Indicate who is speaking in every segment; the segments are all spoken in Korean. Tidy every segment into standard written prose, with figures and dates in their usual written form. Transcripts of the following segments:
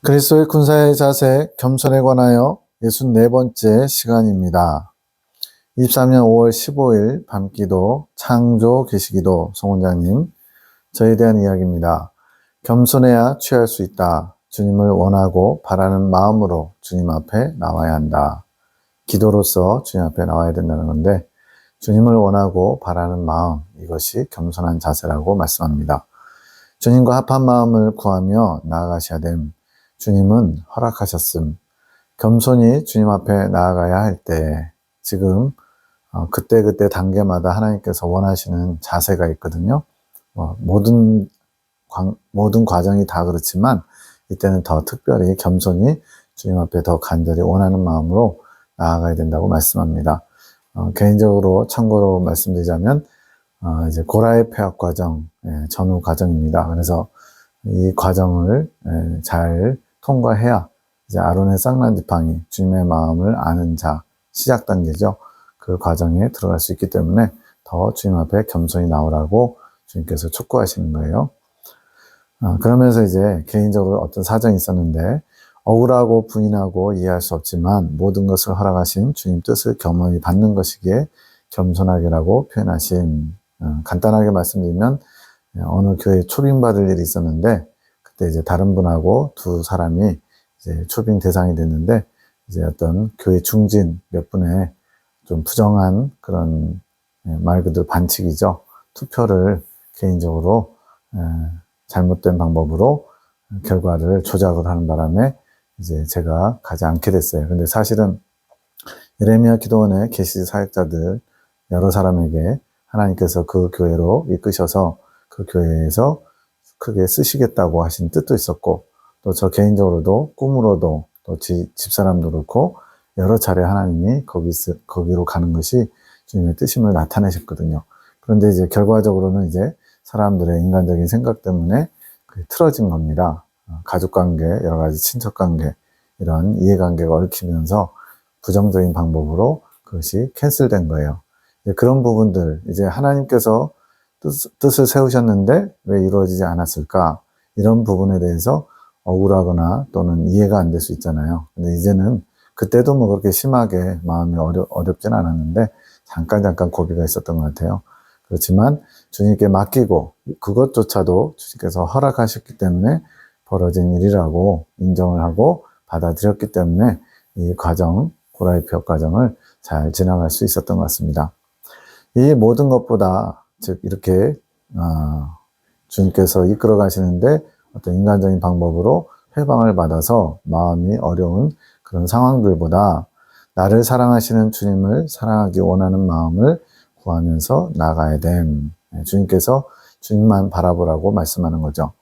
Speaker 1: 그리스도의 군사의 자세, 겸손에 관하여 64번째 시간입니다. 23년 5월 15일 밤기도 창조 계시기도 송원장님, 저에 대한 이야기입니다. 겸손해야 취할 수 있다. 주님을 원하고 바라는 마음으로 주님 앞에 나와야 한다. 기도로서 주님 앞에 나와야 된다는 건데, 주님을 원하고 바라는 마음, 이것이 겸손한 자세라고 말씀합니다. 주님과 합한 마음을 구하며 나아가셔야 됨. 주님은 허락하셨음. 겸손히 주님 앞에 나아가야 할 때 지금 그때그때 단계마다 하나님께서 원하시는 자세가 있거든요. 모든 과정이 다 그렇지만 이때는 더 특별히 겸손히 주님 앞에 더 간절히 원하는 마음으로 나아가야 된다고 말씀합니다. 개인적으로 참고로 말씀드리자면 이제 고라의 폐학 과정, 전후 과정입니다. 그래서 이 과정을 잘 통과해야 이제 아론의 쌍난 지팡이, 주님의 마음을 아는 자, 시작 단계죠. 그 과정에 들어갈 수 있기 때문에 더 주님 앞에 겸손히 나오라고 주님께서 촉구하시는 거예요. 그러면서 이제 개인적으로 어떤 사정이 있었는데, 억울하고 부인하고 이해할 수 없지만 모든 것을 허락하신 주님 뜻을 겸허히 받는 것이기에 겸손하게라고 표현하신, 간단하게 말씀드리면 어느 교회에 초빙받을 일이 있었는데, 그때 이제 다른 분하고 두 사람이 이제 초빙 대상이 됐는데, 이제 어떤 교회 중진 몇 분의 좀 부정한 그런 말 그대로 반칙이죠. 투표를 개인적으로 잘못된 방법으로 결과를 조작을 하는 바람에 이제 제가 가지 않게 됐어요. 근데 사실은 예레미야 기도원의 계시 사역자들 여러 사람에게 하나님께서 그 교회로 이끄셔서 그 교회에서 크게 쓰시겠다고 하신 뜻도 있었고, 또 저 개인적으로도 꿈으로도 또 집사람도 그렇고 여러 차례 하나님이 거기로 가는 것이 주님의 뜻임을 나타내셨거든요. 그런데 이제 결과적으로는 이제 사람들의 인간적인 생각 때문에 틀어진 겁니다. 가족관계, 여러 가지 친척관계, 이런 이해관계가 얽히면서 부정적인 방법으로 그것이 캔슬된 거예요. 그런 부분들, 이제 하나님께서 뜻을 세우셨는데 왜 이루어지지 않았을까? 이런 부분에 대해서 억울하거나 또는 이해가 안 될 수 있잖아요. 근데 이제는 그때도 뭐 그렇게 심하게 마음이 어렵진 않았는데 잠깐 고비가 있었던 것 같아요. 그렇지만 주님께 맡기고 그것조차도 주님께서 허락하셨기 때문에 벌어진 일이라고 인정을 하고 받아들였기 때문에 이 과정, 고라의 폐역 과정을 잘 지나갈 수 있었던 것 같습니다. 이 모든 것보다 즉 이렇게 주님께서 이끌어 가시는데 어떤 인간적인 방법으로 해방을 받아서 마음이 어려운 그런 상황들보다 나를 사랑하시는 주님을 사랑하기 원하는 마음을 구하면서 나가야 됨. 주님께서 주님만 바라보라고 말씀하는 거죠.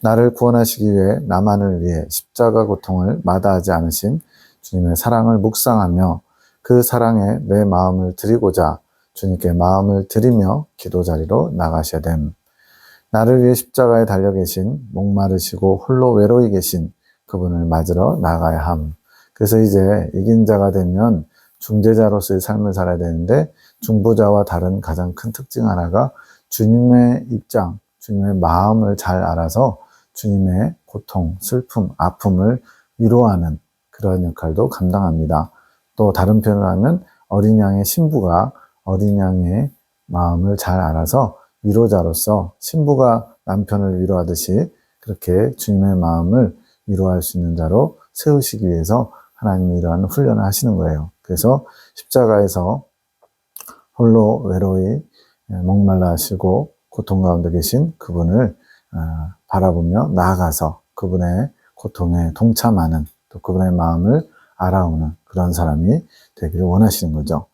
Speaker 1: 나를 구원하시기 위해 나만을 위해 십자가 고통을 마다하지 않으신 주님의 사랑을 묵상하며 그 사랑에 내 마음을 드리고자 주님께 마음을 드리며 기도 자리로 나가셔야 됨. 나를 위해 십자가에 달려 계신 목마르시고 홀로 외로이 계신 그분을 맞으러 나가야 함. 그래서 이제 이긴 자가 되면 중재자로서의 삶을 살아야 되는데, 중보자와 다른 가장 큰 특징 하나가 주님의 입장, 주님의 마음을 잘 알아서 주님의 고통, 슬픔, 아픔을 위로하는 그런 역할도 감당합니다. 또 다른 표현을 하면 어린 양의 신부가 어린 양의 마음을 잘 알아서 위로자로서 신부가 남편을 위로하듯이 그렇게 주님의 마음을 위로할 수 있는 자로 세우시기 위해서 하나님이 이러한 훈련을 하시는 거예요. 그래서 십자가에서 홀로 외로이 목말라 하시고 고통 가운데 계신 그분을 바라보며 나아가서 그분의 고통에 동참하는, 또 그분의 마음을 알아오는 그런 사람이 되기를 원하시는 거죠.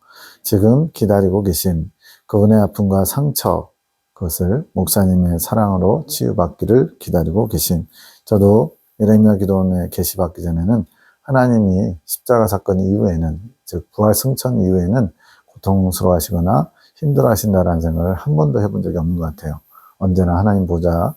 Speaker 1: 지금 기다리고 계신 그분의 아픔과 상처, 그것을 목사님의 사랑으로 치유받기를 기다리고 계신, 저도 예레미야 기도원에 계시받기 전에는 하나님이 십자가 사건 이후에는, 즉 부활 승천 이후에는 고통스러워하시거나 힘들어하신다라는 생각을 한 번도 해본 적이 없는 것 같아요. 언제나 하나님 보좌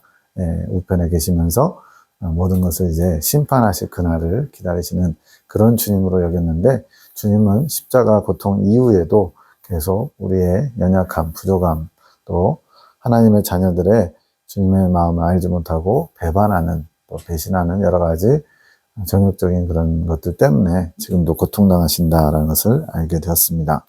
Speaker 1: 우편에 계시면서 모든 것을 이제 심판하실 그날을 기다리시는 그런 주님으로 여겼는데, 주님은 십자가 고통 이후에도 계속 우리의 연약함, 부족함, 또 하나님의 자녀들의 주님의 마음을 알지 못하고 배반하는, 또 배신하는 여러 가지 정욕적인 그런 것들 때문에 지금도 고통당하신다라는 것을 알게 되었습니다.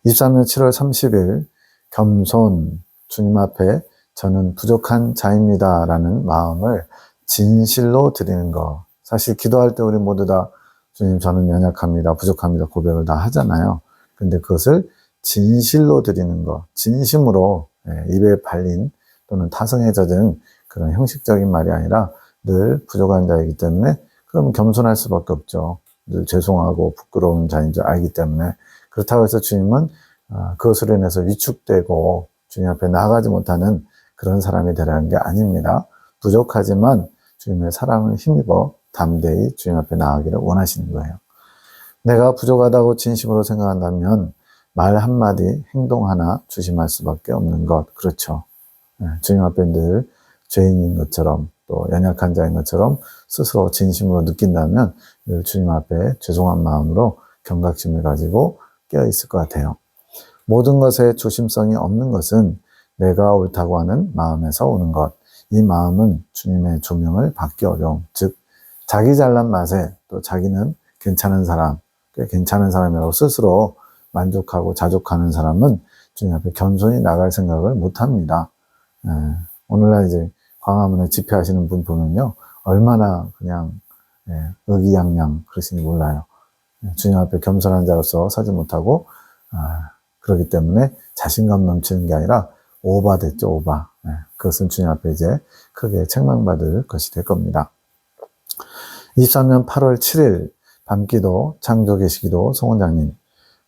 Speaker 1: 23년 7월 30일 겸손 주님 앞에 저는 부족한 자입니다 라는 마음을 진실로 드리는 것. 사실 기도할 때 우리 모두 다 주님 저는 연약합니다, 부족합니다 고백을 다 하잖아요. 근데 그것을 진실로 드리는 것, 진심으로 입에 발린 또는 타성에 젖은 그런 형식적인 말이 아니라 늘 부족한 자이기 때문에 그러면 겸손할 수밖에 없죠. 늘 죄송하고 부끄러운 자인 줄 알기 때문에. 그렇다고 해서 주님은 그것으로 인해서 위축되고 주님 앞에 나아가지 못하는 그런 사람이 되라는 게 아닙니다. 부족하지만 주님의 사랑을 힘입어 담대히 주님 앞에 나아가기를 원하시는 거예요. 내가 부족하다고 진심으로 생각한다면 말 한마디, 행동 하나 조심할 수밖에 없는 것. 그렇죠. 주님 앞에 늘 죄인인 것처럼 또 연약한 자인 것처럼 스스로 진심으로 느낀다면 늘 주님 앞에 죄송한 마음으로 경각심을 가지고 깨어 있을 것 같아요. 모든 것에 조심성이 없는 것은 내가 옳다고 하는 마음에서 오는 것. 이 마음은 주님의 조명을 받기 어려움. 즉 자기 잘난 맛에 또 자기는 괜찮은 사람, 꽤 괜찮은 사람이라고 스스로 만족하고 자족하는 사람은 주님 앞에 겸손히 나갈 생각을 못합니다. 오늘날 이제 광화문에 집회하시는 분 보면요, 얼마나 그냥 의기양양 그러시니 몰라요. 주님 앞에 겸손한 자로서 서지 못하고 그렇기 때문에 자신감 넘치는 게 아니라 오바됐죠, 오바. 그것은 주님 앞에 이제 크게 책망받을 것이 될 겁니다. 23년 8월 7일 밤기도 창조계시기도 송원장님,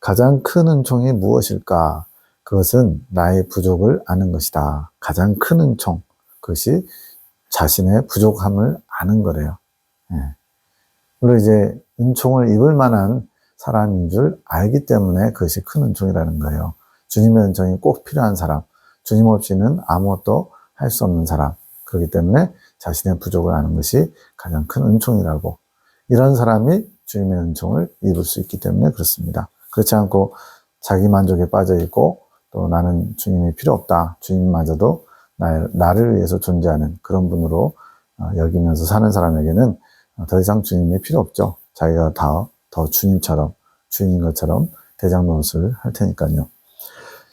Speaker 1: 가장 큰 은총이 무엇일까? 그것은 나의 부족을 아는 것이다. 가장 큰 은총, 그것이 자신의 부족함을 아는 거래요. 물론 이제 은총을 입을 만한 사람인 줄 알기 때문에 그것이 큰 은총이라는 거예요. 주님의 은총이 꼭 필요한 사람, 주님 없이는 아무것도 할 수 없는 사람, 그렇기 때문에 자신의 부족을 아는 것이 가장 큰 은총이라고. 이런 사람이 주님의 은총을 입을 수 있기 때문에 그렇습니다. 그렇지 않고 자기 만족에 빠져 있고 또 나는 주님이 필요 없다, 주님마저도 나를 위해서 존재하는 그런 분으로 여기면서 사는 사람에게는 더 이상 주님이 필요 없죠. 자기가 더 주님처럼, 주인인 것처럼 대장 노릇을 할 테니까요.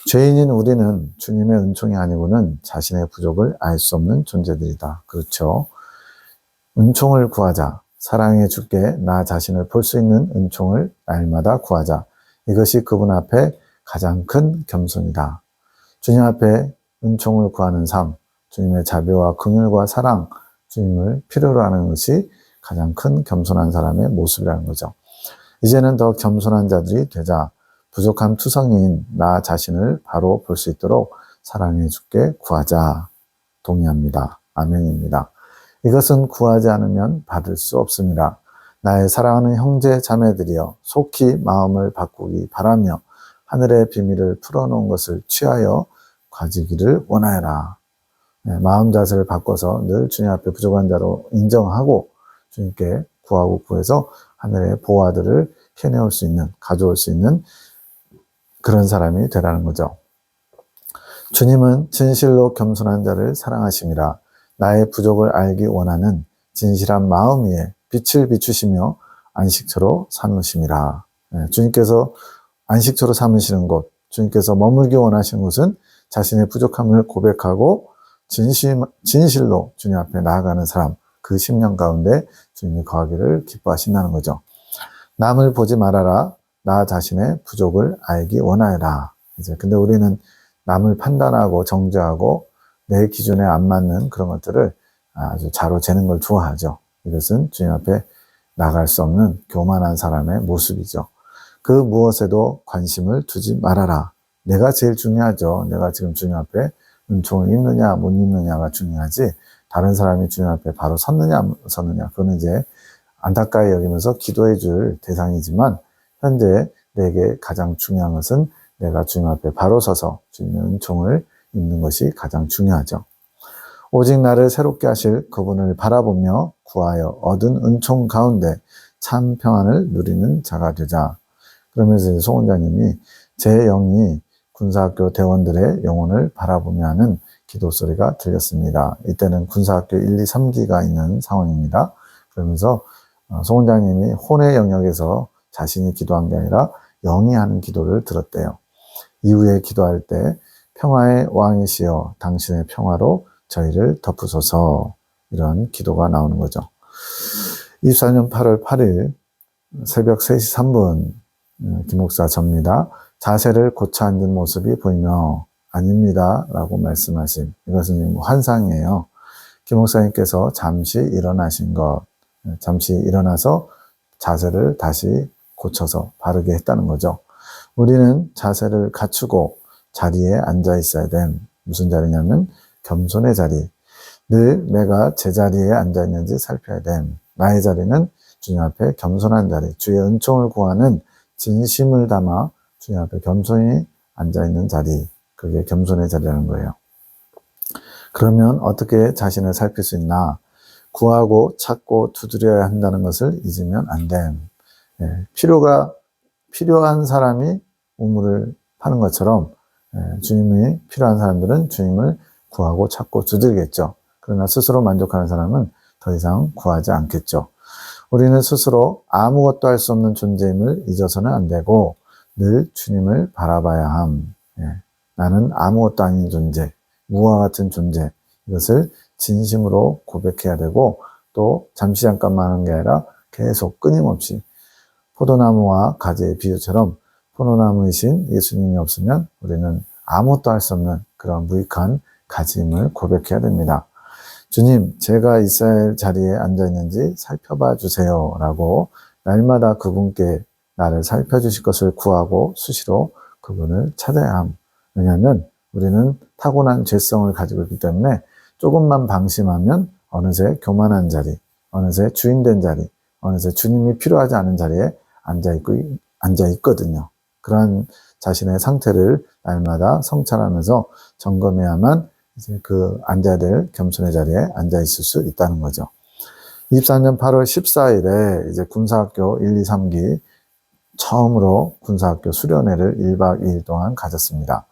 Speaker 1: 죄인인 우리는 주님의 은총이 아니고는 자신의 부족을 알 수 없는 존재들이다. 그렇죠. 은총을 구하자. 사랑해 주께 나 자신을 볼 수 있는 은총을 날마다 구하자. 이것이 그분 앞에 가장 큰 겸손이다. 주님 앞에 은총을 구하는 삶, 주님의 자비와 긍휼과 사랑, 주님을 필요로 하는 것이 가장 큰 겸손한 사람의 모습이라는 거죠. 이제는 더 겸손한 자들이 되자. 부족한 투성이인 나 자신을 바로 볼 수 있도록 사랑해 주께 구하자. 동의합니다. 아멘입니다. 이것은 구하지 않으면 받을 수 없습니다. 나의 사랑하는 형제 자매들이여 속히 마음을 바꾸기 바라며 하늘의 비밀을 풀어놓은 것을 취하여 가지기를 원하여라. 마음 자세를 바꿔서 늘 주님 앞에 부족한 자로 인정하고 주님께 구하고 구해서 하늘의 보화들을 캐내올 수 있는, 가져올 수 있는 그런 사람이 되라는 거죠. 주님은 진실로 겸손한 자를 사랑하심이라. 나의 부족을 알기 원하는 진실한 마음 위에 빛을 비추시며 안식처로 삼으심이라. 주님께서 안식처로 삼으시는 곳, 주님께서 머물기 원하시는 곳은 자신의 부족함을 고백하고 진실로 주님 앞에 나아가는 사람, 그 심령 가운데 주님이 거하기를 기뻐하신다는 거죠. 남을 보지 말아라. 나 자신의 부족을 알기 원하여라. 근데 우리는 남을 판단하고 정죄하고 내 기준에 안 맞는 그런 것들을 아주 자로 재는 걸 좋아하죠. 이것은 주님 앞에 나갈 수 없는 교만한 사람의 모습이죠. 그 무엇에도 관심을 두지 말아라. 내가 제일 중요하죠. 내가 지금 주님 앞에 은총을 입느냐 못 입느냐가 중요하지, 다른 사람이 주님 앞에 바로 섰느냐 못 섰느냐, 그거는 이제 안타까이 여기면서 기도해 줄 대상이지만 현재 내게 가장 중요한 것은 내가 주님 앞에 바로 서서 주님의 은총을 입는 것이 가장 중요하죠. 오직 나를 새롭게 하실 그분을 바라보며 구하여 얻은 은총 가운데 참 평안을 누리는 자가 되자. 그러면서 송 원장님이 제 영이 군사학교 대원들의 영혼을 바라보며 하는 기도 소리가 들렸습니다. 이때는 군사학교 1, 2, 3기가 있는 상황입니다. 그러면서 송 원장님이 혼의 영역에서 자신이 기도한 게 아니라 영이 하는 기도를 들었대요. 이후에 기도할 때 평화의 왕이시여 당신의 평화로 저희를 덮으소서, 이런 기도가 나오는 거죠. 24년 8월 8일 새벽 3시 3분 김목사 접니다. 자세를 고쳐 앉은 모습이 보이며 아닙니다 라고 말씀하신, 이것은 환상이에요. 김목사님께서 잠시 일어나신 것, 잠시 일어나서 자세를 다시 고쳐서 바르게 했다는 거죠. 우리는 자세를 갖추고 자리에 앉아 있어야 됨. 무슨 자리냐면 겸손의 자리. 늘 내가 제 자리에 앉아 있는지 살펴야 됨. 나의 자리는 주님 앞에 겸손한 자리, 주의 은총을 구하는 진심을 담아 주님 앞에 겸손히 앉아 있는 자리, 그게 겸손의 자리라는 거예요. 그러면 어떻게 자신을 살필 수 있나? 구하고 찾고 두드려야 한다는 것을 잊으면 안 됨. 필요한 사람이 우물을 파는 것처럼 주님이 필요한 사람들은 주님을 구하고 찾고 두들겠죠. 그러나 스스로 만족하는 사람은 더 이상 구하지 않겠죠. 우리는 스스로 아무것도 할 수 없는 존재임을 잊어서는 안 되고 늘 주님을 바라봐야 함. 나는 아무것도 아닌 존재, 무와 같은 존재, 이것을 진심으로 고백해야 되고, 또 잠시 잠깐만 하는 게 아니라 계속 끊임없이, 포도나무와 가지의 비유처럼 포도나무이신 예수님이 없으면 우리는 아무것도 할 수 없는 그런 무익한 가짐을 고백해야 됩니다. 주님, 제가 있어야 할 자리에 앉아 있는지 살펴봐 주세요 라고 날마다 그분께 나를 살펴주실 것을 구하고 수시로 그분을 찾아야 함. 왜냐하면 우리는 타고난 죄성을 가지고 있기 때문에 조금만 방심하면 어느새 교만한 자리, 어느새 주인된 자리, 어느새 주님이 필요하지 않은 자리에 앉아 있거든요. 그러한 자신의 상태를 날마다 성찰하면서 점검해야만 이제 그 앉아야 될 겸손의 자리에 앉아 있을 수 있다는 거죠. 24년 8월 14일에 이제 군사학교 1, 2, 3기 처음으로 군사학교 수련회를 1박 2일 동안 가졌습니다.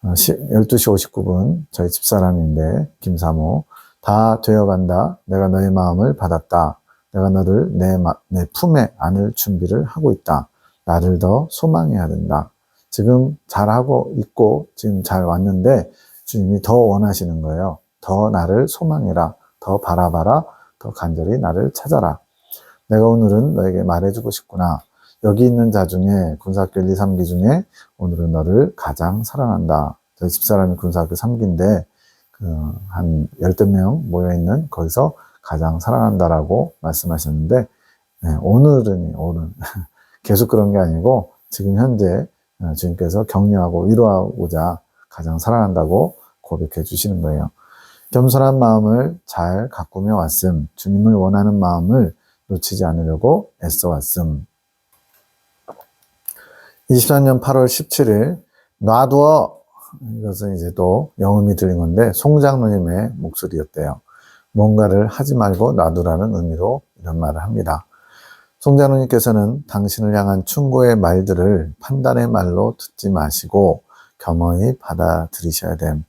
Speaker 1: 12시 59분 저희 집사람인데 김사모, 다 되어간다. 내가 너의 마음을 받았다. 내가 너를 내 품에 안을 준비를 하고 있다. 나를 더 소망해야 된다. 지금 잘하고 있고 지금 잘 왔는데 주님이 더 원하시는 거예요. 더 나를 소망해라. 더 바라봐라. 더 간절히 나를 찾아라. 내가 오늘은 너에게 말해주고 싶구나. 여기 있는 자 중에 군사학교 1, 2, 3기 중에 오늘은 너를 가장 사랑한다. 저희 집사람이 군사학교 3기인데 한 10여 명 모여있는 거기서 가장 사랑한다라고 말씀하셨는데, 오늘은 계속 그런 게 아니고 지금 현재 주님께서 격려하고 위로하고자 가장 사랑한다고 고백해 주시는 거예요. 겸손한 마음을 잘 가꾸며 왔음. 주님을 원하는 마음을 놓치지 않으려고 애써 왔음. 24년 8월 17일 놔두어, 이것은 이제 또 영음이 들린 건데 송장로님의 목소리였대요. 뭔가를 하지 말고 놔두라는 의미로 이런 말을 합니다. 송장로님께서는 당신을 향한 충고의 말들을 판단의 말로 듣지 마시고 겸허히 받아들이셔야 됨.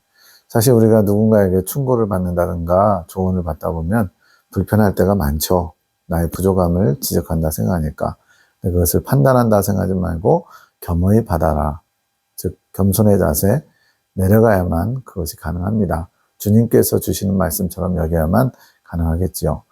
Speaker 1: 사실 우리가 누군가에게 충고를 받는다든가 조언을 받다 보면 불편할 때가 많죠. 나의 부족함을 지적한다 생각하니까. 그것을 판단한다 생각하지 말고 겸허히 받아라. 즉 겸손의 자세, 내려가야만 그것이 가능합니다. 주님께서 주시는 말씀처럼 여겨야만 가능하겠지요.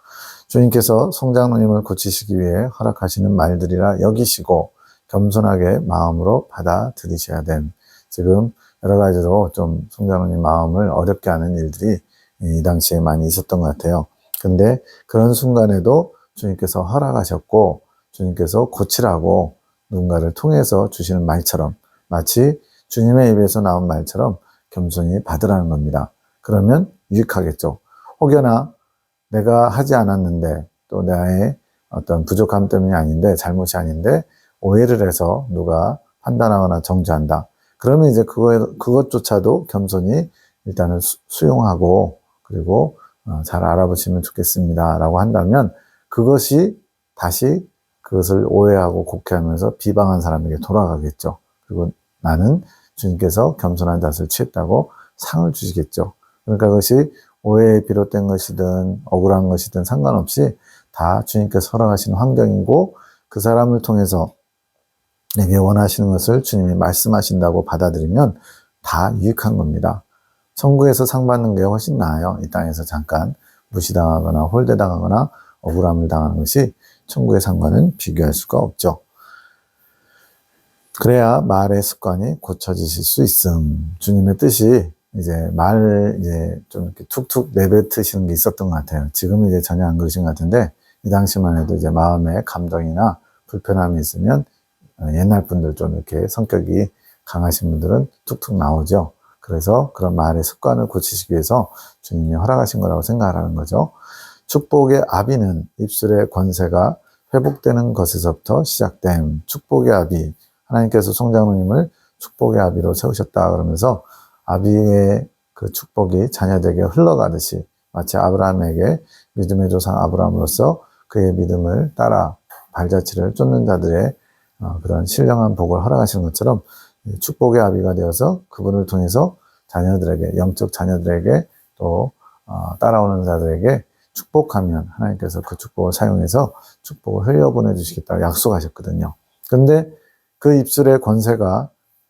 Speaker 1: 주님께서 송장로님을 고치시기 위해 허락하시는 말들이라 여기시고 겸손하게 마음으로 받아들이셔야 됨. 지금 여러 가지로 좀 송장로님 마음을 어렵게 하는 일들이 이 당시에 많이 있었던 것 같아요. 근데 그런 순간에도 주님께서 허락하셨고 주님께서 고치라고 누군가를 통해서 주시는 말처럼, 마치 주님의 입에서 나온 말처럼 겸손히 받으라는 겁니다. 그러면 유익하겠죠. 혹여나 내가 하지 않았는데 또 나의 어떤 부족함 때문이 아닌데 잘못이 아닌데 오해를 해서 누가 판단하거나 정죄한다. 그러면 이제 그것조차도 겸손히 일단은 수용하고 그리고 잘 알아보시면 좋겠습니다 라고 한다면 그것이 다시 그것을 오해하고 곡해하면서 비방한 사람에게 돌아가겠죠. 그리고 나는 주님께서 겸손한 자세를 취했다고 상을 주시겠죠. 그러니까 그것이 오해에 비롯된 것이든 억울한 것이든 상관없이 다 주님께서 허락하시는 환경이고 그 사람을 통해서 내게 원하시는 것을 주님이 말씀하신다고 받아들이면 다 유익한 겁니다. 천국에서 상 받는 게 훨씬 나아요. 이 땅에서 잠깐 무시당하거나 홀대당하거나 억울함을 당하는 것이 천국의 상과는 비교할 수가 없죠. 그래야 말의 습관이 고쳐지실 수 있음. 주님의 뜻이 이제 말을 이제 좀 이렇게 툭툭 내뱉으시는 게 있었던 것 같아요. 지금은 이제 전혀 안 그러신 것 같은데, 이 당시만 해도 이제 마음에 감동이나 불편함이 있으면 옛날 분들 좀 이렇게 성격이 강하신 분들은 툭툭 나오죠. 그래서 그런 말의 습관을 고치시기 위해서 주님이 허락하신 거라고 생각하라는 거죠. 축복의 아비는 입술의 권세가 회복되는 것에서부터 시작됨. 축복의 아비, 하나님께서 송장로님을 축복의 아비로 세우셨다 그러면서 아비의 그 축복이 자녀들에게 흘러가듯이 마치 아브라함에게 믿음의 조상 아브라함으로서 그의 믿음을 따라 발자취를 쫓는 자들의 그런 신령한 복을 허락하시는 것처럼 축복의 아비가 되어서 그분을 통해서 자녀들에게, 영적 자녀들에게 또 따라오는 자들에게 축복하면 하나님께서 그 축복을 사용해서 축복을 흘려보내 주시겠다고 약속하셨거든요. 근데 그 입술의 권세가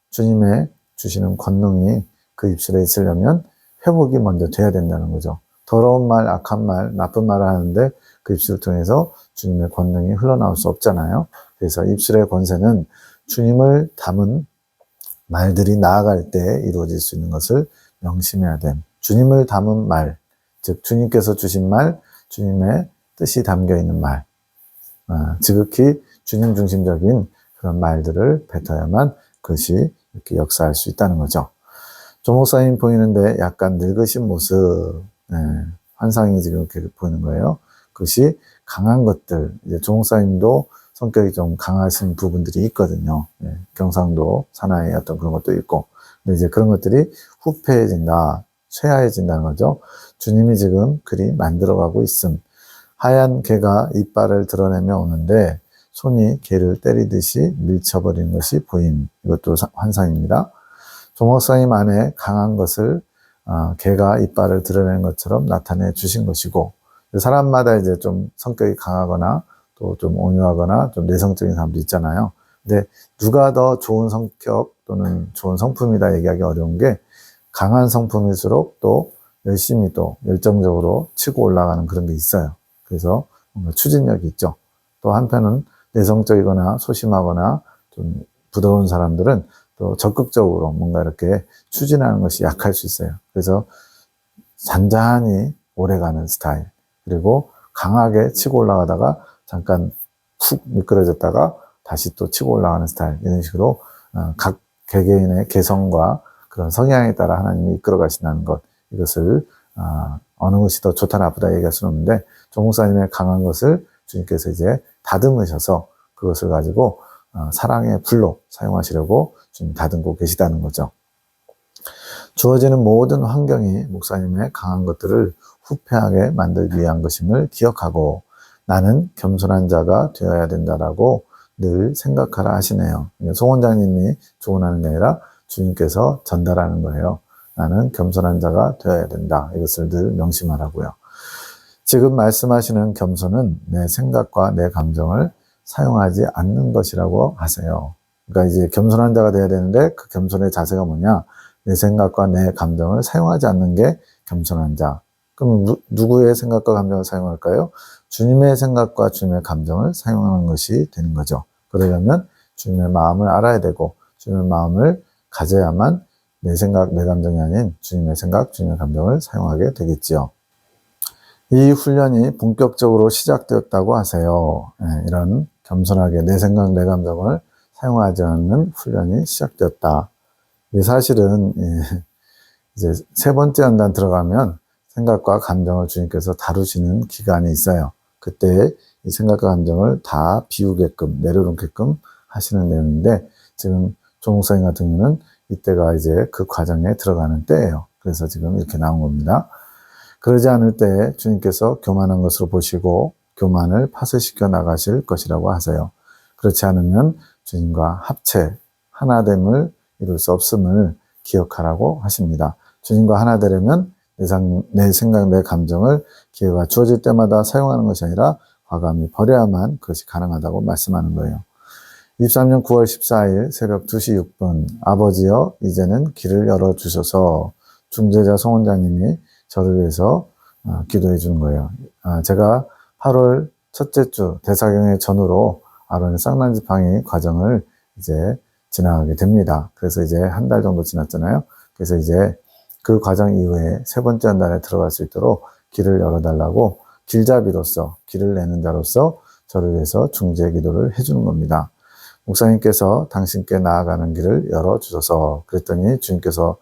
Speaker 1: 주님의 주시는 권능이 그 입술에 있으려면 회복이 먼저 돼야 된다는 거죠. 더러운 말, 악한 말, 나쁜 말을 하는데 그 입술을 통해서 주님의 권능이 흘러나올 수 없잖아요. 그래서 입술의 권세는 주님을 담은 말들이 나아갈 때 이루어질 수 있는 것을 명심해야 됨. 주님을 담은 말, 즉 주님께서 주신 말, 주님의 뜻이 담겨 있는 말, 지극히 주님 중심적인 그런 말들을 뱉어야만 그것이 이렇게 역사할 수 있다는 거죠. 조 목사님 보이는데 약간 늙으신 모습, 환상이 지금 이렇게 보이는 거예요. 그것이 강한 것들, 이제 조 목사님도 성격이 좀 강하신 부분들이 있거든요. 경상도 사나이의 어떤 그런 것도 있고. 근데 이제 그런 것들이 후패해진다, 쇠하해진다는 거죠. 주님이 지금 그리 만들어가고 있음. 하얀 개가 이빨을 드러내며 오는데 손이 개를 때리듯이 밀쳐버리는 것이 보임. 이것도 환상입니다. 조 목사님 안에 강한 것을 개가 이빨을 드러내는 것처럼 나타내 주신 것이고, 사람마다 이제 좀 성격이 강하거나 또 좀 온유하거나 좀 내성적인 사람도 있잖아요. 근데 누가 더 좋은 성격 또는 좋은 성품이다 얘기하기 어려운 게, 강한 성품일수록 또 열심히 또 열정적으로 치고 올라가는 그런 게 있어요. 그래서 뭔가 추진력이 있죠. 또 한편은 내성적이거나 소심하거나 좀 부드러운 사람들은 또 적극적으로 뭔가 이렇게 추진하는 것이 약할 수 있어요. 그래서 잔잔히 오래가는 스타일, 그리고 강하게 치고 올라가다가 잠깐 푹 미끄러졌다가 다시 또 치고 올라가는 스타일, 이런 식으로 각 개개인의 개성과 그런 성향에 따라 하나님이 이끌어 가신다는 것, 이것을 어느 것이 더 좋다 나쁘다 얘기할 수는 없는데, 조 목사님의 강한 것을 주님께서 이제 다듬으셔서 그것을 가지고 사랑의 불로 사용하시려고 주님 다듬고 계시다는 거죠. 주어지는 모든 환경이 목사님의 강한 것들을 후패하게 만들기 위한 것임을 기억하고 나는 겸손한 자가 되어야 된다라고 늘 생각하라 하시네요. 송 원장님이 조언하는 게 아니라 주님께서 전달하는 거예요. 나는 겸손한 자가 되어야 된다. 이것을 늘 명심하라고요. 지금 말씀하시는 겸손은 내 생각과 내 감정을 사용하지 않는 것이라고 하세요. 그러니까 이제 겸손한 자가 되어야 되는데 그 겸손의 자세가 뭐냐? 내 생각과 내 감정을 사용하지 않는 게 겸손한 자. 그럼 누구의 생각과 감정을 사용할까요? 주님의 생각과 주님의 감정을 사용하는 것이 되는 거죠. 그러려면 주님의 마음을 알아야 되고 주님의 마음을 가져야만 내 생각, 내 감정이 아닌 주님의 생각, 주님의 감정을 사용하게 되겠지요. 이 훈련이 본격적으로 시작되었다고 하세요. 이런 겸손하게 내 생각, 내 감정을 사용하지 않는 훈련이 시작되었다. 이 사실은 이제 세 번째 연단 들어가면 생각과 감정을 주님께서 다루시는 기간이 있어요. 그때 이 생각과 감정을 다 비우게끔, 내려놓게끔 하시는 내용인데, 지금 조 목사님 같은 경우는 이때가 이제 그 과정에 들어가는 때예요. 그래서 지금 이렇게 나온 겁니다. 그러지 않을 때 주님께서 교만한 것으로 보시고 교만을 파쇄시켜 나가실 것이라고 하세요. 그렇지 않으면 주님과 합체, 하나됨을 이룰 수 없음을 기억하라고 하십니다. 주님과 하나 되려면 내 생각, 내 감정을 기회가 주어질 때마다 사용하는 것이 아니라 과감히 버려야만 그것이 가능하다고 말씀하는 거예요. 23년 9월 14일 새벽 2시 6분 아버지여 이제는 길을 열어주셔서 중재자 송 원장님이 저를 위해서 기도해 주는 거예요. 제가 8월 첫째 주 대사경의 전후로 아론의 쌍난지팡이 과정을 이제 지나가게 됩니다. 그래서 이제 한 달 정도 지났잖아요. 그래서 이제 그 과정 이후에 세 번째 한 달에 들어갈 수 있도록 길을 열어달라고 길잡이로서 길을 내는 자로서 저를 위해서 중재 기도를 해주는 겁니다. 목사님께서 당신께 나아가는 길을 열어주셔서 그랬더니 주님께서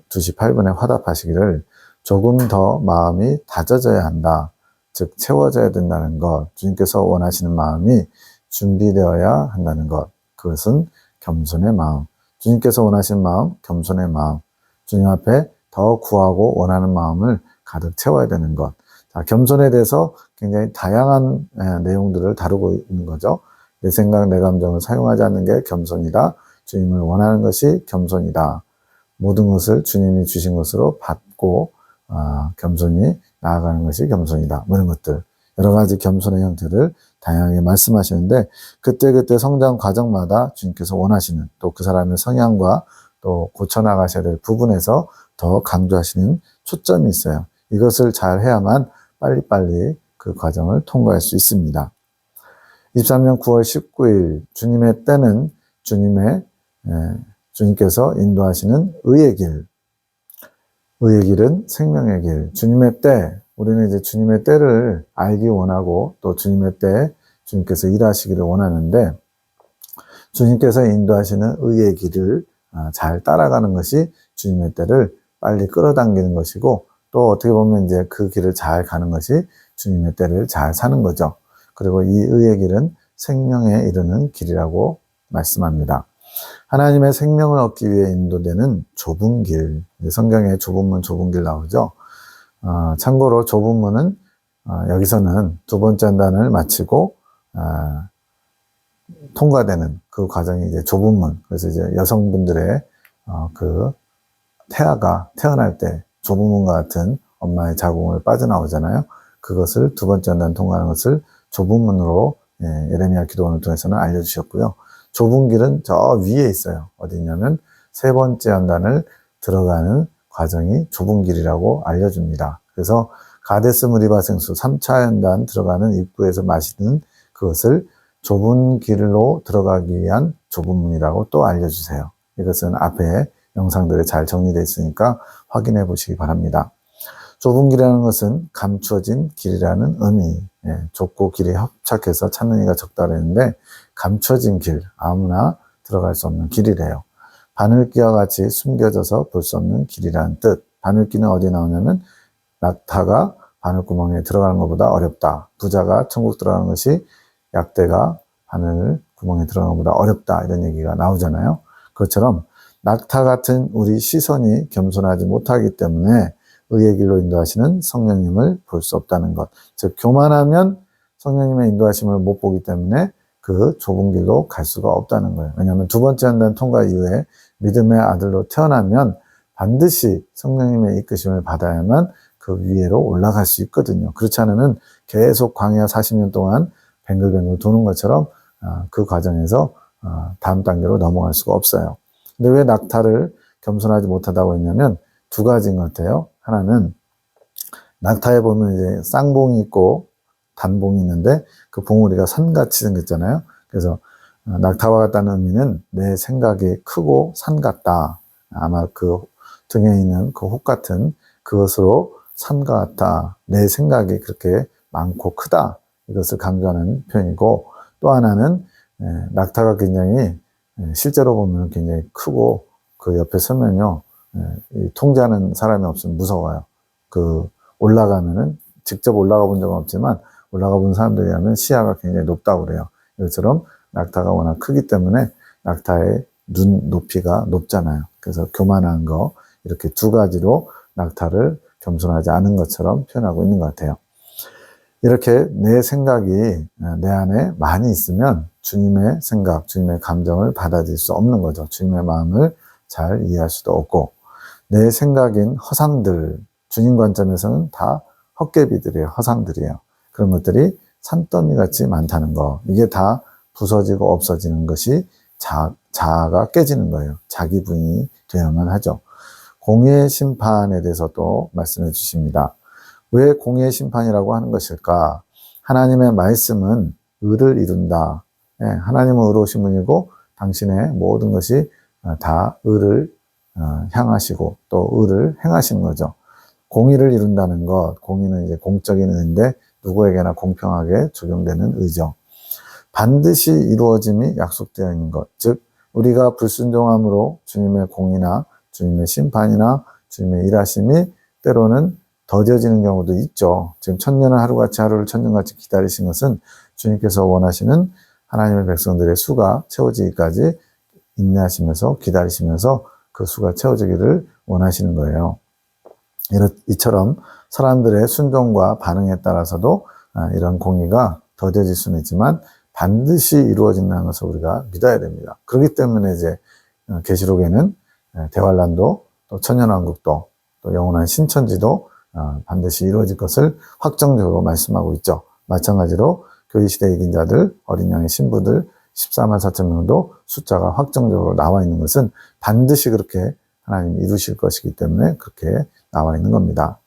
Speaker 1: 2시 8분에 화답하시기를 조금 더 마음이 다져져야 한다. 즉 채워져야 된다는 것, 주님께서 원하시는 마음이 준비되어야 한다는 것, 그것은 겸손의 마음, 주님께서 원하시는 마음, 겸손의 마음, 주님 앞에 더 구하고 원하는 마음을 가득 채워야 되는 것. 자, 겸손에 대해서 굉장히 다양한 내용들을 다루고 있는 거죠. 내 생각, 내 감정을 사용하지 않는 게 겸손이다. 주님을 원하는 것이 겸손이다. 모든 것을 주님이 주신 것으로 받고 겸손히 나아가는 것이 겸손이다. 뭐 이런 것들, 여러 가지 겸손의 형태를 다양하게 말씀하시는데 그때그때 성장 과정마다 주님께서 원하시는 또 그 사람의 성향과 또 고쳐나가셔야 될 부분에서 더 강조하시는 초점이 있어요. 이것을 잘 해야만 빨리빨리 그 과정을 통과할 수 있습니다. 23년 9월 19일 주님의 때는 주님께서 인도하시는 의의 길, 의의 길은 생명의 길, 주님의 때, 우리는 이제 주님의 때를 알기 원하고 또 주님의 때 주님께서 일하시기를 원하는데 주님께서 인도하시는 의의 길을 잘 따라가는 것이 주님의 때를 빨리 끌어당기는 것이고 또 어떻게 보면 이제 그 길을 잘 가는 것이 주님의 때를 잘 사는 거죠. 그리고 이 의의 길은 생명에 이르는 길이라고 말씀합니다. 하나님의 생명을 얻기 위해 인도되는 좁은 길, 성경에 좁은 문, 좁은 길 나오죠. 참고로 좁은 문은 여기서는 두 번째 한단을 마치고 통과되는 그 과정이 이제 좁은 문. 그래서 이제 여성분들의 그 태아가 태어날 때 좁은 문과 같은 엄마의 자궁을 빠져나오잖아요. 그것을 두 번째 한단 통과하는 것을 좁은 문으로 예레미야 기도원을 통해서는 알려주셨고요. 좁은 길은 저 위에 있어요. 어디 있냐면 세 번째 한단을 들어가는 과정이 좁은 길이라고 알려줍니다. 그래서 가데스 무리바 생수 3차 한단 들어가는 입구에서 마시는 그것을 좁은 길로 들어가기 위한 좁은 문이라고 또 알려주세요. 이것은 앞에 영상들에 잘 정리되어 있으니까 확인해 보시기 바랍니다. 좁은 길이라는 것은 감추어진 길이라는 의미, 좁고 길이 협착해서 찾는 이가 적다 그랬는데 감춰진 길, 아무나 들어갈 수 없는 길이래요. 바늘귀와 같이 숨겨져서 볼 수 없는 길이라는 뜻. 바늘귀는 어디 나오냐면 낙타가 바늘구멍에 들어가는 것보다 어렵다. 부자가 천국 들어가는 것이 약대가 바늘 구멍에 들어가는 것보다 어렵다. 이런 얘기가 나오잖아요. 그것처럼 낙타 같은 우리 시선이 겸손하지 못하기 때문에 의의 길로 인도하시는 성령님을 볼 수 없다는 것. 즉 교만하면 성령님의 인도하심을 못 보기 때문에 그 좁은 길로 갈 수가 없다는 거예요. 왜냐하면 두 번째 한단 통과 이후에 믿음의 아들로 태어나면 반드시 성령님의 이끄심을 받아야만 그 위에로 올라갈 수 있거든요. 그렇지 않으면 계속 광야 40년 동안 뱅글뱅글 도는 것처럼 그 과정에서 다음 단계로 넘어갈 수가 없어요. 근데 왜 낙타를 겸손하지 못하다고 했냐면 두 가지인 것 같아요. 하나는 낙타에 보면 이제 쌍봉이 있고 단봉이 있는데 그 봉우리가 산같이 생겼잖아요. 그래서 낙타와 같다는 의미는 내 생각이 크고 산 같다. 아마 그 등에 있는 그 혹 같은 그것으로 산과 같다. 내 생각이 그렇게 많고 크다. 이것을 강조하는 표현이고 또 하나는 낙타가 굉장히 실제로 보면 굉장히 크고 그 옆에 서면요. 통제하는 사람이 없으면 무서워요. 그 올라가면은 직접 올라가 본 적은 없지만 올라가 본 사람들이 하면 시야가 굉장히 높다고 그래요. 이것처럼 낙타가 워낙 크기 때문에 낙타의 눈 높이가 높잖아요. 그래서 교만한 거 이렇게 두 가지로 낙타를 겸손하지 않은 것처럼 표현하고 있는 것 같아요. 이렇게 내 생각이 내 안에 많이 있으면 주님의 생각, 주님의 감정을 받아들일 수 없는 거죠. 주님의 마음을 잘 이해할 수도 없고 내 생각인 허상들, 주님 관점에서는 다 헛개비들이에요. 허상들이에요. 그런 것들이 산더미 같이 많다는 거. 이게 다 부서지고 없어지는 것이 자아가 깨지는 거예요. 자기 부인이 되어야만 하죠. 공의의 심판에 대해서도 말씀해 주십니다. 왜 공의의 심판이라고 하는 것일까? 하나님의 말씀은 의를 이룬다. 하나님은 의로우신 분이고 당신의 모든 것이 다 의를 향하시고 또 의를 행하시는 거죠. 공의를 이룬다는 것, 공의는 이제 공적인 의인데 누구에게나 공평하게 적용되는 의죠. 반드시 이루어짐이 약속되어 있는 것, 즉 우리가 불순종함으로 주님의 공의나 주님의 심판이나 주님의 일하심이 때로는 더뎌지는 경우도 있죠. 지금 천년을 하루같이 하루를 천년같이 기다리신 것은 주님께서 원하시는 하나님의 백성들의 수가 채워지기까지 인내하시면서 기다리시면서 그 수가 채워지기를 원하시는 거예요. 이처럼 사람들의 순종과 반응에 따라서도 이런 공의가 더뎌질 수는 있지만 반드시 이루어진다는 것을 우리가 믿어야 됩니다. 그렇기 때문에 이제 계시록에는 대환란도 또 천년왕국도 또 영원한 신천지도 반드시 이루어질 것을 확정적으로 말씀하고 있죠. 마찬가지로 교회 시대 이긴 자들, 어린 양의 신부들 14만 4천 명도 숫자가 확정적으로 나와 있는 것은 반드시 그렇게 하나님이 이루실 것이기 때문에 그렇게 나와 있는 겁니다.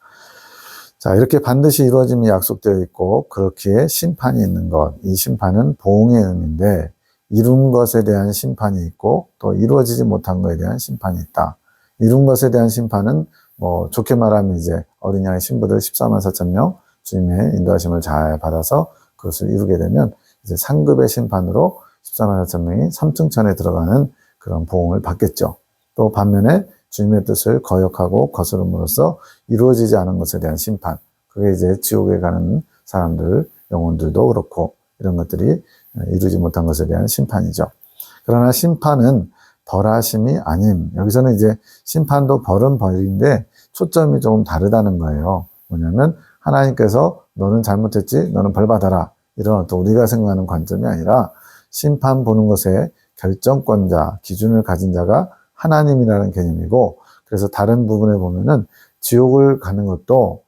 Speaker 1: 자, 이렇게 반드시 이루어짐이 약속되어 있고 그렇기에 심판이 있는 것, 이 심판은 보응의 의미인데 이룬 것에 대한 심판이 있고 또 이루어지지 못한 것에 대한 심판이 있다. 이룬 것에 대한 심판은 뭐 좋게 말하면 이제 어린 양의 신부들 14만 4천 명 주님의 인도하심을 잘 받아서 그것을 이루게 되면 이제 상급의 심판으로 14만 4천 명이 삼층천에 들어가는 그런 보응을 받겠죠. 또 반면에 주님의 뜻을 거역하고 거스름으로써 이루어지지 않은 것에 대한 심판, 그게 이제 지옥에 가는 사람들, 영혼들도 그렇고 이런 것들이 이루지 못한 것에 대한 심판이죠. 그러나 심판은 벌하심이 아님. 여기서는 이제 심판도 벌은 벌인데 초점이 조금 다르다는 거예요. 뭐냐면 하나님께서 너는 잘못했지, 너는 벌 받아라. 이런 어떤 우리가 생각하는 관점이 아니라 심판 보는 것에 결정권자, 기준을 가진 자가 하나님이라는 개념이고, 그래서 다른 부분에 보면은 지옥을 가는 것도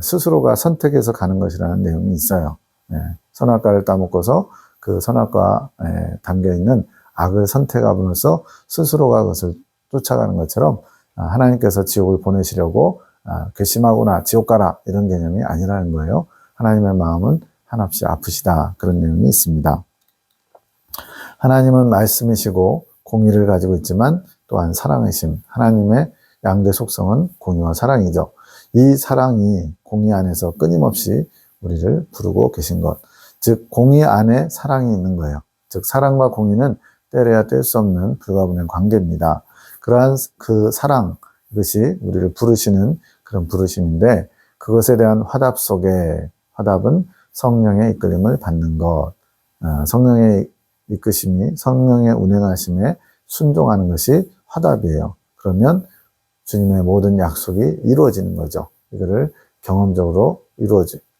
Speaker 1: 스스로가 선택해서 가는 것이라는 내용이 있어요. 선악과를 따먹고서 그 선악과에 담겨있는 악을 선택함으로써 스스로가 그것을 쫓아가는 것처럼 하나님께서 지옥을 보내시려고 괘씸하구나, 지옥 가라, 이런 개념이 아니라는 거예요. 하나님의 마음은 한없이 아프시다, 그런 내용이 있습니다. 하나님은 말씀이시고 공의를 가지고 있지만 또한 사랑이심, 하나님의 양대 속성은 공의와 사랑이죠. 이 사랑이 공의 안에서 끊임없이 우리를 부르고 계신 것, 즉 공의 안에 사랑이 있는 거예요. 즉 사랑과 공의는 떼려야 뗄 수 없는 불가분의 관계입니다. 그러한 그 사랑, 이것이 우리를 부르시는 그런 부르심인데 그것에 대한 화답 속에, 화답은 성령의 이끌림을 받는 것, 성령의 이끄심이, 성령의 운행하심에 순종하는 것이 화답이에요. 그러면 주님의 모든 약속이 이루어지는 거죠. 이거를 경험적으로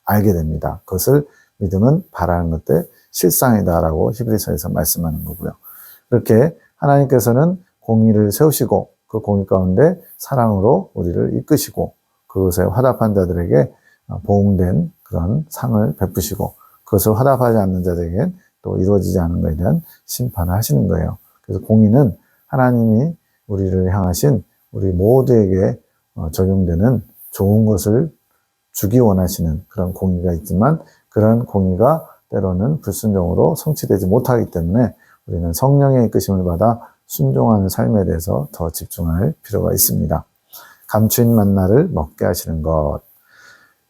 Speaker 1: 알게 됩니다. 그것을 믿음은 바라는 것들 실상이다라고 히브리서에서 말씀하는 거고요. 그렇게 하나님께서는 공의를 세우시고 그 공의 가운데 사랑으로 우리를 이끄시고 그것에 화답한 자들에게 보응된 그런 상을 베푸시고 그것을 화답하지 않는 자들에겐 또 이루어지지 않은 것에 대한 심판을 하시는 거예요. 그래서 공의는 하나님이 우리를 향하신 우리 모두에게 적용되는 좋은 것을 주기 원하시는 그런 공의가 있지만 그런 공의가 때로는 불순종으로 성취되지 못하기 때문에 우리는 성령의 이끄심을 받아 순종하는 삶에 대해서 더 집중할 필요가 있습니다. 감추인 만나를 먹게 하시는 것.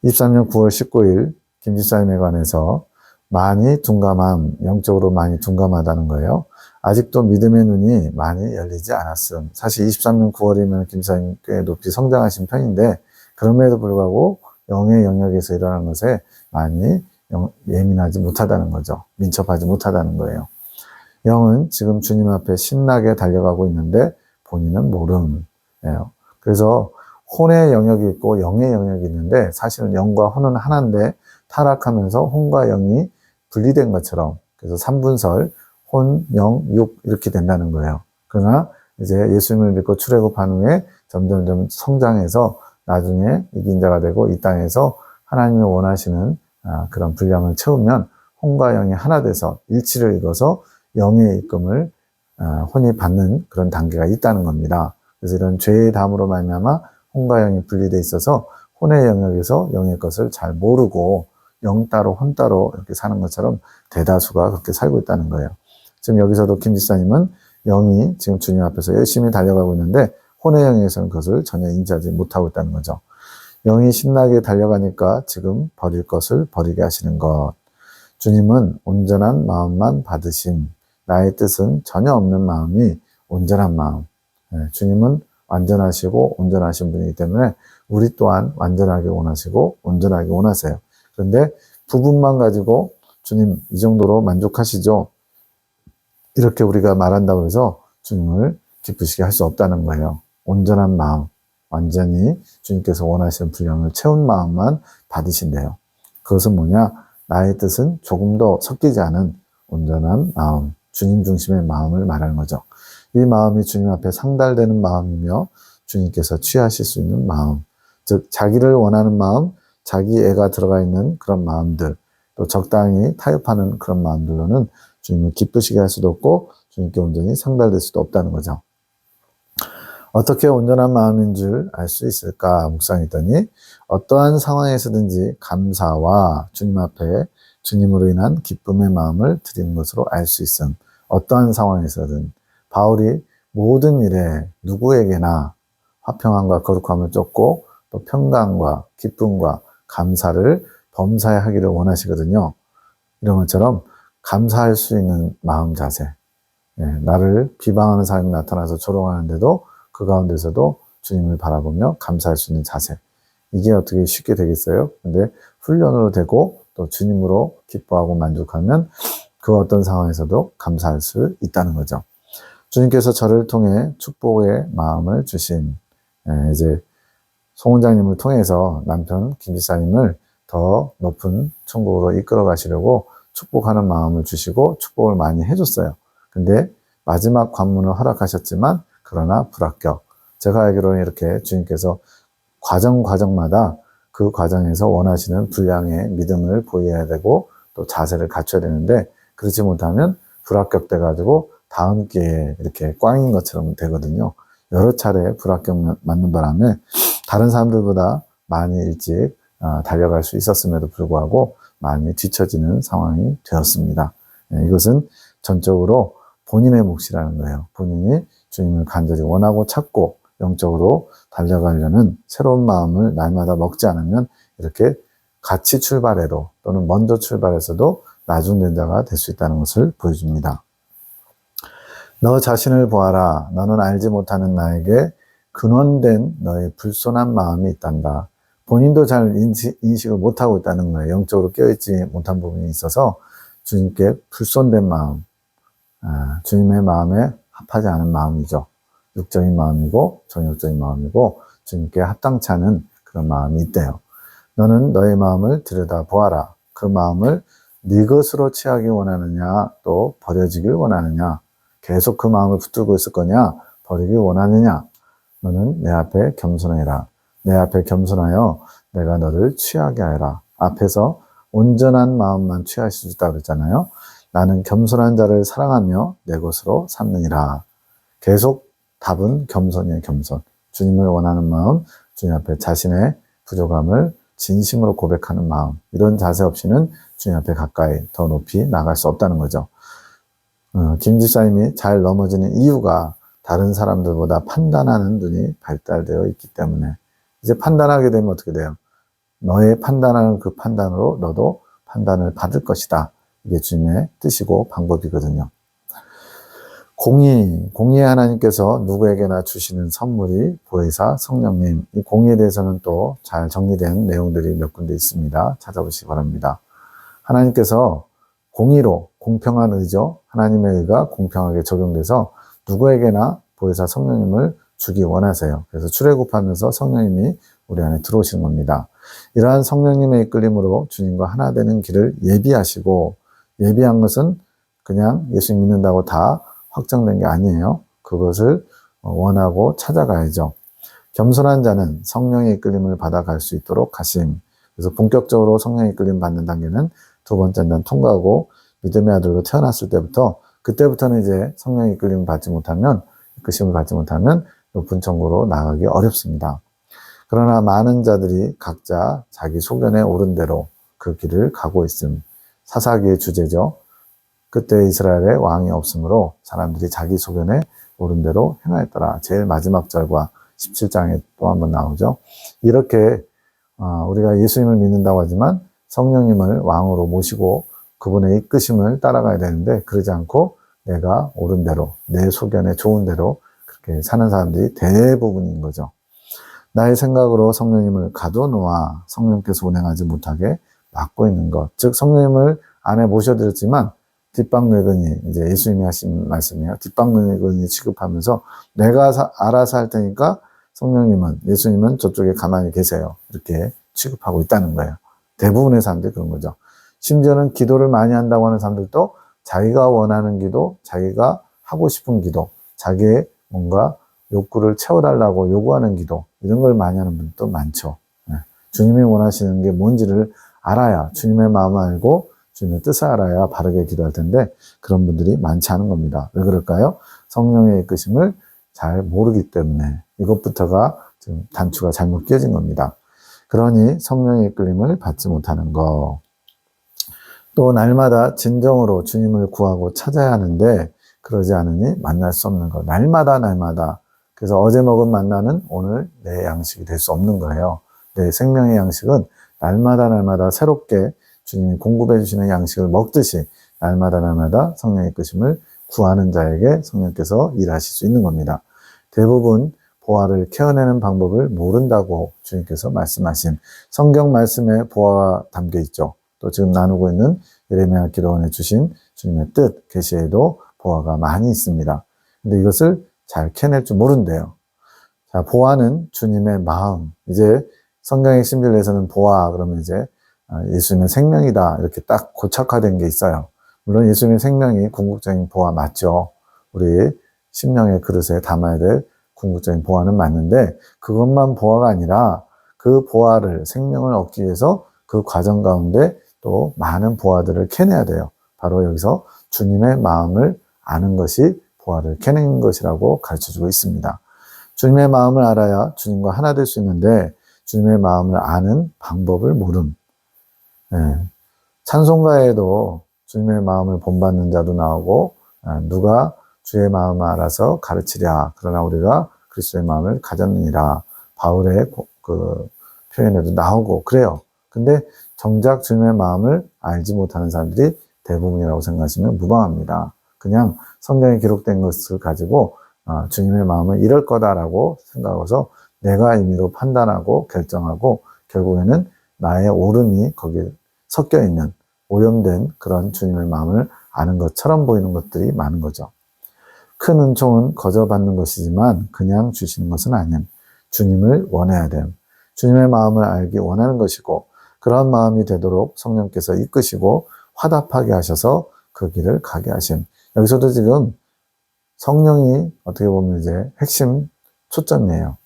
Speaker 1: 23년 9월 19일 김집사님에 관해서 많이 둔감함, 영적으로 많이 둔감하다는 거예요. 아직도 믿음의 눈이 많이 열리지 않았음. 사실 23년 9월이면 김집사님 꽤 높이 성장하신 편인데 그럼에도 불구하고 영의 영역에서 일어나는 것에 많이 예민하지 못하다는 거죠. 민첩하지 못하다는 거예요. 영은 지금 주님 앞에 신나게 달려가고 있는데 본인은 모름이에요. 그래서 혼의 영역이 있고 영의 영역이 있는데 사실은 영과 혼은 하나인데 타락하면서 혼과 영이 분리된 것처럼 그래서 삼분설, 혼, 영, 육 이렇게 된다는 거예요. 그러나 이제 예수님을 믿고 출애굽한 후에 점점점 성장해서 나중에 이긴 자가 되고 이 땅에서 하나님이 원하시는 그런 분량을 채우면 혼과 영이 하나 돼서 일치를 이뤄서 영의 입금을 혼이 받는 그런 단계가 있다는 겁니다. 그래서 이런 죄의 담으로 말미암아 혼과 영이 분리돼 있어서 혼의 영역에서 영의 것을 잘 모르고 영 따로 혼 따로 이렇게 사는 것처럼 대다수가 그렇게 살고 있다는 거예요. 지금 여기서도 김 지사님은 영이 지금 주님 앞에서 열심히 달려가고 있는데 혼의 영역에서는 그것을 전혀 인지하지 못하고 있다는 거죠. 영이 신나게 달려가니까 지금 버릴 것을 버리게 하시는 것. 주님은 온전한 마음만 받으심. 나의 뜻은 전혀 없는 마음이 온전한 마음. 주님은 완전하시고 온전하신 분이기 때문에 우리 또한 완전하게 원하시고 온전하게 원하세요. 그런데 부분만 가지고 주님 이 정도로 만족하시죠? 이렇게 우리가 말한다고 해서 주님을 기쁘시게 할 수 없다는 거예요. 온전한 마음, 완전히 주님께서 원하시는 분량을 채운 마음만 받으신대요. 그것은 뭐냐? 나의 뜻은 조금도 섞이지 않은 온전한 마음, 주님 중심의 마음을 말하는 거죠. 이 마음이 주님 앞에 상달되는 마음이며 주님께서 취하실 수 있는 마음, 즉 자기를 원하는 마음, 자기 애가 들어가 있는 그런 마음들, 또 적당히 타협하는 그런 마음들로는 주님을 기쁘시게 할 수도 없고 주님께 온전히 상달될 수도 없다는 거죠. 어떻게 온전한 마음인 줄 알 수 있을까 묵상했더니 어떠한 상황에서든지 감사와 주님 앞에 주님으로 인한 기쁨의 마음을 드리는 것으로 알 수 있음. 어떠한 상황에서든 바울이 모든 일에 누구에게나 화평함과 거룩함을 쫓고 또 평강과 기쁨과 감사를 범사하기를 원하시거든요. 이런 것처럼 감사할 수 있는 마음 자세. 나를 비방하는 사람이 나타나서 조롱하는데도 그 가운데서도 주님을 바라보며 감사할 수 있는 자세. 이게 어떻게 쉽게 되겠어요? 근데 훈련으로 되고 또 주님으로 기뻐하고 만족하면 그 어떤 상황에서도 감사할 수 있다는 거죠. 주님께서 저를 통해 축복의 마음을 주신 이제 송 원장님을 통해서 남편 김 지사님을 더 높은 천국으로 이끌어 가시려고 축복하는 마음을 주시고 축복을 많이 해줬어요. 근데 마지막 관문을 허락하셨지만 그러나 불합격. 제가 알기로는 이렇게 주님께서 과정마다 그 과정에서 원하시는 분량의 믿음을 보여야 되고 또 자세를 갖춰야 되는데 그렇지 못하면 불합격돼 가지고 다음 기회에 이렇게 꽝인 것처럼 되거든요. 여러 차례 불합격 맞는 바람에 다른 사람들보다 많이 일찍 달려갈 수 있었음에도 불구하고 많이 뒤처지는 상황이 되었습니다. 이것은 전적으로 본인의 몫이라는 거예요. 본인이 주님을 간절히 원하고 찾고 영적으로 달려가려는 새로운 마음을 날마다 먹지 않으면 이렇게 같이 출발해도 또는 먼저 출발해서도 나중된 자가 될 수 있다는 것을 보여줍니다. 너 자신을 보아라. 너는 알지 못하는 나에게 근원된 너의 불손한 마음이 있단다. 본인도 잘 인식을 못하고 있다는 거예요. 영적으로 깨어있지 못한 부분이 있어서 주님께 불손된 마음, 주님의 마음에 합하지 않은 마음이죠. 육적인 마음이고 정욕적인 마음이고 주님께 합당치 않은 그런 마음이 있대요. 너는 너의 마음을 들여다보아라. 그 마음을 네 것으로 취하기 원하느냐 또 버려지길 원하느냐 계속 그 마음을 붙들고 있을 거냐 버리길 원하느냐 너는 내 앞에 겸손해라. 내 앞에 겸손하여 내가 너를 취하게 하라. 앞에서 온전한 마음만 취할 수 있다고 그랬잖아요. 나는 겸손한 자를 사랑하며 내 것으로 삼느니라. 계속 답은 겸손이에요. 겸손. 주님을 원하는 마음, 주님 앞에 자신의 부족함을 진심으로 고백하는 마음. 이런 자세 없이는 주님 앞에 가까이 더 높이 나갈 수 없다는 거죠. 김 집사님이 잘 넘어지는 이유가 다른 사람들보다 판단하는 눈이 발달되어 있기 때문에 이제 판단하게 되면 어떻게 돼요? 너의 판단하는 그 판단으로 너도 판단을 받을 것이다. 이게 주님의 뜻이고 방법이거든요. 공의 하나님께서 누구에게나 주시는 선물이 보혜사 성령님. 이 공의에 대해서는 또 잘 정리된 내용들이 몇 군데 있습니다. 찾아보시기 바랍니다. 하나님께서 공의로 공평한 의죠. 하나님의 의가 공평하게 적용돼서 누구에게나 보혜사 성령님을 주기 원하세요. 그래서 출애굽하면서 성령님이 우리 안에 들어오시는 겁니다. 이러한 성령님의 이끌림으로 주님과 하나 되는 길을 예비하시고 예비한 것은 그냥 예수 믿는다고 다 확정된 게 아니에요. 그것을 원하고 찾아가야죠. 겸손한 자는 성령의 이끌림을 받아갈 수 있도록 하심. 그래서 본격적으로 성령의 이끌림 받는 단계는 두 번째 난 통과하고 믿음의 아들로 태어났을 때부터, 그때부터는 이제 성령의 이끌림을 받지 못하면, 이끄심을 받지 못하면 높은 천국으로 나가기 어렵습니다. 그러나 많은 자들이 각자 자기 소견에 옳은 대로 그 길을 가고 있음. 사사기의 주제죠. 그때 이스라엘에 왕이 없으므로 사람들이 자기 소견에 옳은 대로 행하였더라. 제일 마지막 절과 17장에 또 한번 나오죠. 이렇게 우리가 예수님을 믿는다고 하지만 성령님을 왕으로 모시고 그분의 이끄심을 따라가야 되는데, 그러지 않고 내가 옳은 대로, 내 소견에 좋은 대로 그렇게 사는 사람들이 대부분인 거죠. 나의 생각으로 성령님을 가둬놓아 성령께서 운행하지 못하게 막고 있는 것. 즉 성령님을 안에 모셔드렸지만 뒷방뇌근이, 이제 예수님이 하신 말씀이에요. 뒷방뇌근이 취급하면서 내가 알아서 할 테니까 성령님은, 예수님은 저쪽에 가만히 계세요. 이렇게 취급하고 있다는 거예요. 대부분의 사람들이 그런 거죠. 심지어는 기도를 많이 한다고 하는 사람들도 자기가 원하는 기도, 자기가 하고 싶은 기도, 자기의 뭔가 욕구를 채워달라고 요구하는 기도, 이런 걸 많이 하는 분도 많죠. 주님이 원하시는 게 뭔지를 알아야, 주님의 마음을 알고 주님의 뜻을 알아야 바르게 기도할 텐데 그런 분들이 많지 않은 겁니다. 왜 그럴까요? 성령의 이끄심을 잘 모르기 때문에. 이것부터가 지금 단추가 잘못 끼어진 겁니다. 그러니 성령의 이끌림을 받지 못하는 거. 또 날마다 진정으로 주님을 구하고 찾아야 하는데 그러지 않으니 만날 수 없는 것. 날마다. 그래서 어제 먹은 만나는 오늘 내 양식이 될 수 없는 거예요. 내 생명의 양식은 날마다 새롭게 주님이 공급해 주시는 양식을 먹듯이 날마다 성령의 이끄심을 구하는 자에게 성령께서 일하실 수 있는 겁니다. 대부분 보화를 캐어내는 방법을 모른다고 주님께서 말씀하신 성경 말씀에 보화가 담겨 있죠. 또 지금 나누고 있는 예레미야 기도원에 주신 주님의 뜻, 계시에도 보화가 많이 있습니다. 근데 이것을 잘 캐낼 줄 모른대요. 자, 보화는 주님의 마음. 이제 성경의 신비에서는 보화 그러면 이제 예수님의 생명이다 이렇게 딱 고착화된 게 있어요. 물론 예수님의 생명이 궁극적인 보화 맞죠. 우리 심령의 그릇에 담아야 될 궁극적인 보화는 맞는데 그것만 보화가 아니라 그 보화를, 생명을 얻기 위해서 그 과정 가운데 또 많은 보화들을 캐내야 돼요. 바로 여기서 주님의 마음을 아는 것이 보화를 캐내는 것이라고 가르쳐주고 있습니다. 주님의 마음을 알아야 주님과 하나 될 수 있는데 주님의 마음을 아는 방법을 모름. 찬송가에도 주님의 마음을 본받는 자도 나오고 누가 주의 마음을 알아서 가르치랴. 그러나 우리가 그리스도의 마음을 가졌느니라. 바울의 그 표현에도 나오고 그래요. 근데 정작 주님의 마음을 알지 못하는 사람들이 대부분이라고 생각하시면 무방합니다. 그냥 성경에 기록된 것을 가지고 주님의 마음을 이럴 거다라고 생각해서 내가 임의로 판단하고 결정하고 결국에는 나의 옳음이 거기에 섞여 있는 오염된 그런 주님의 마음을 아는 것처럼 보이는 것들이 많은 거죠. 큰 은총은 거저 받는 것이지만 그냥 주시는 것은 아님. 주님을 원해야 됨. 주님의 마음을 알기 원하는 것이고 그런 마음이 되도록 성령께서 이끄시고 화답하게 하셔서 그 길을 가게 하심. 여기서도 지금 성령이 어떻게 보면 이제 핵심 초점이에요.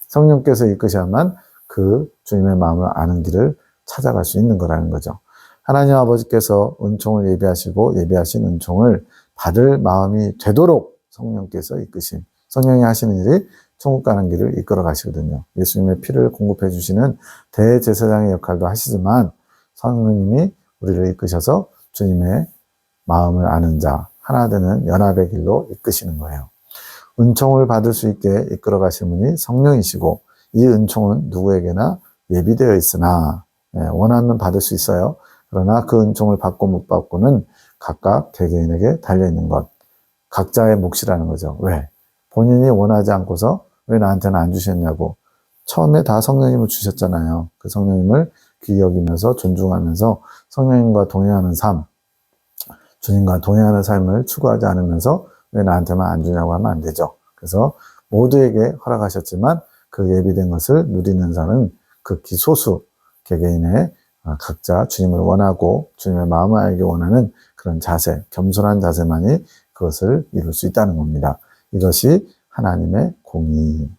Speaker 1: 성령께서 이끄셔야만 그 주님의 마음을 아는 길을 찾아갈 수 있는 거라는 거죠. 하나님 아버지께서 은총을 예비하시고 예비하신 은총을 받을 마음이 되도록 성령께서 이끄신, 성령이 하시는 일이 천국 가는 길을 이끌어 가시거든요. 예수님의 피를 공급해 주시는 대제사장의 역할도 하시지만 성령님이 우리를 이끄셔서 주님의 마음을 아는 자, 하나 되는 연합의 길로 이끄시는 거예요. 은총을 받을 수 있게 이끌어 가시는 분이 성령이시고 이 은총은 누구에게나 예비되어 있으나 원하면 받을 수 있어요. 그러나 그 은총을 받고 못 받고는 각각 개개인에게 달려있는 것. 각자의 몫이라는 거죠. 왜? 본인이 원하지 않고서 왜 나한테는 안 주셨냐고. 처음에 다 성령님을 주셨잖아요. 그 성령님을 귀히 여기면서 존중하면서 성령님과 동행하는 삶, 주님과 동행하는 삶을 추구하지 않으면서 왜 나한테만 안 주냐고 하면 안 되죠. 그래서 모두에게 허락하셨지만 그 예비된 것을 누리는 사람은 극히 소수 개개인의 각자 주님을 원하고 주님의 마음을 알기 원하는 그런 자세, 겸손한 자세만이 그것을 이룰 수 있다는 겁니다. 이것이 하나님의 공의.